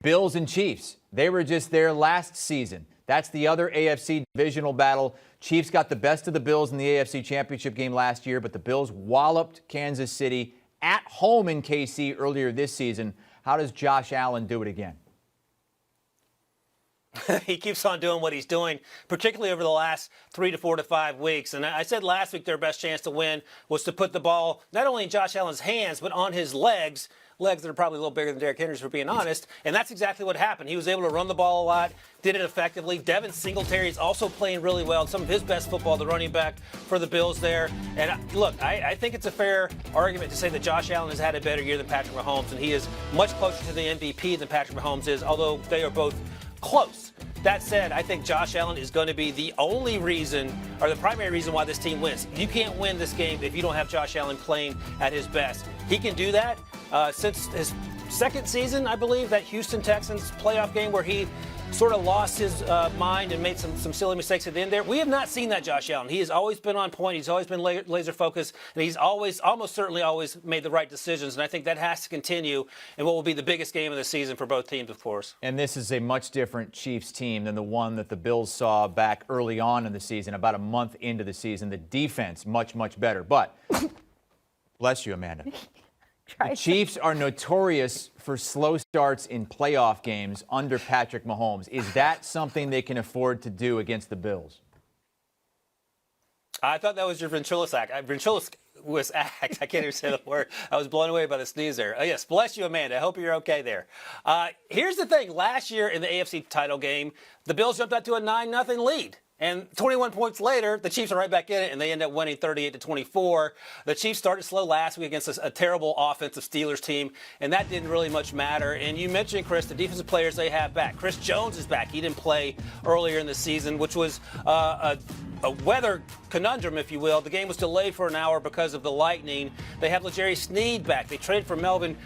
Bills and Chiefs, they were just there last season. That's the other AFC divisional battle. Chiefs got the best of the Bills in the AFC Championship game last year, but the Bills walloped Kansas City at home in KC earlier this season. How does Josh Allen do it again? He keeps on doing what he's doing, particularly over the last 3 to 4 to 5 weeks. And I said last week their best chance to win was to put the ball not only in Josh Allen's hands, but on his legs that are probably a little bigger than Derrick Henry's, for being honest. And that's exactly what happened. He was able to run the ball a lot, did it effectively. Devin Singletary is also playing really well. Some of his best football, the running back for the Bills there. And look, I think it's a fair argument to say that Josh Allen has had a better year than Patrick Mahomes, and he is much closer to the MVP than Patrick Mahomes is, although they are both close. That said, I think Josh Allen is going to be the only reason, or the primary reason, why this team wins. You can't win this game if you don't have Josh Allen playing at his best. He can do that. Since his second season, I believe, that Houston Texans playoff game where he sort of lost his mind and made some silly mistakes at the end there. We have not seen that Josh Allen. He has always been on point. He's always been laser focused, and he's almost certainly always made the right decisions. And I think that has to continue in what will be the biggest game of the season for both teams, of course. And this is a much different Chiefs team than the one that the Bills saw back early on in the season, about a month into the season. The defense, much, much better. But, bless you, Amanda. The Chiefs are notorious for slow starts in playoff games under Patrick Mahomes. Is that something they can afford to do against the Bills? I thought that was your ventriloquist act. I can't even say the word. I was blown away by the sneeze there. Oh, yes, bless you, Amanda. I hope you're okay there. Here's the thing. Last year in the AFC title game, the Bills jumped out to a 9-0 lead. And 21 points later, the Chiefs are right back in it, and they end up winning 38-24. The Chiefs started slow last week against a terrible offensive Steelers team, and that didn't really much matter. And you mentioned, Chris, the defensive players they have back. Chris Jones is back. He didn't play earlier in the season, which was a weather conundrum, if you will. The game was delayed for an hour because of the lightning. They have L'Jarius Sneed back. They traded for Melvin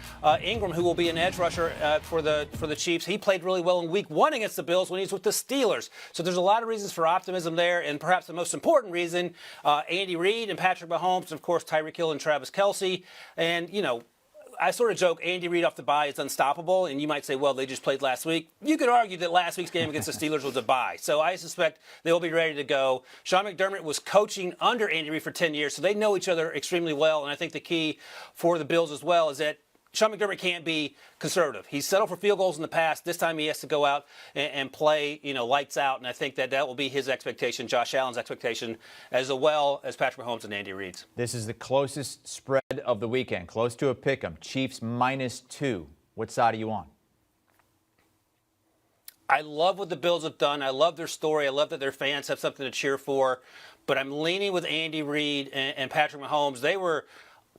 Ingram, who will be an edge rusher for the Chiefs. He played really well in Week 1 against the Bills when he was with the Steelers. So there's a lot of reasons for optimism there, and perhaps the most important reason, Andy Reid and Patrick Mahomes, and of course Tyreek Hill and Travis Kelce. And, you know, I sort of joke Andy Reid off the bye is unstoppable, and you might say, well, they just played last week. You could argue that last week's game against the Steelers was a bye, so I suspect they will be ready to go. Sean McDermott was coaching under Andy Reid for 10 years, so they know each other extremely well, and I think the key for the Bills as well is that Sean McDermott can't be conservative. He's settled for field goals in the past. This time he has to go out and play, lights out, and I think that will be his expectation, Josh Allen's expectation, as well as Patrick Mahomes and Andy Reid's. This is the closest spread of the weekend, close to a pick'em. Chiefs -2. What side are you on? I love what the Bills have done. I love their story. I love that their fans have something to cheer for, but I'm leaning with Andy Reid and Patrick Mahomes. They were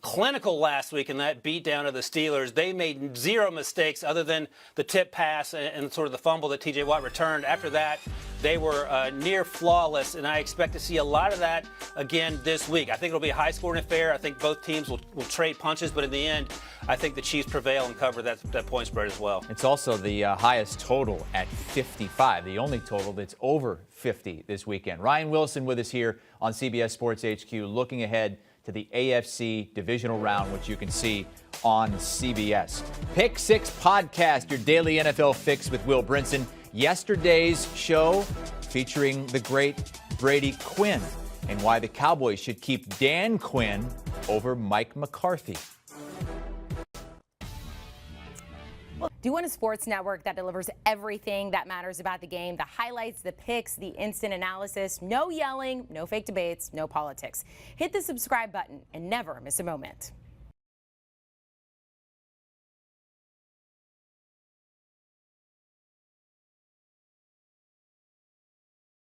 clinical last week in that beatdown of the Steelers. They made zero mistakes other than the tip pass and sort of the fumble that T.J. Watt returned. After that, they were near flawless, and I expect to see a lot of that again this week. I think it'll be a high-scoring affair. I think both teams will trade punches, but in the end, I think the Chiefs prevail and cover that point spread as well. It's also the highest total at 55, the only total that's over 50 this weekend. Ryan Wilson with us here on CBS Sports HQ, looking ahead to the AFC divisional round, which you can see on CBS. Pick Six Podcast, your daily NFL fix with Will Brinson. Yesterday's show featuring the great Brady Quinn and why the Cowboys should keep Dan Quinn over Mike McCarthy. Do you want a sports network that delivers everything that matters about the game? The highlights, the picks, the instant analysis, no yelling, no fake debates, no politics. Hit the subscribe button and never miss a moment.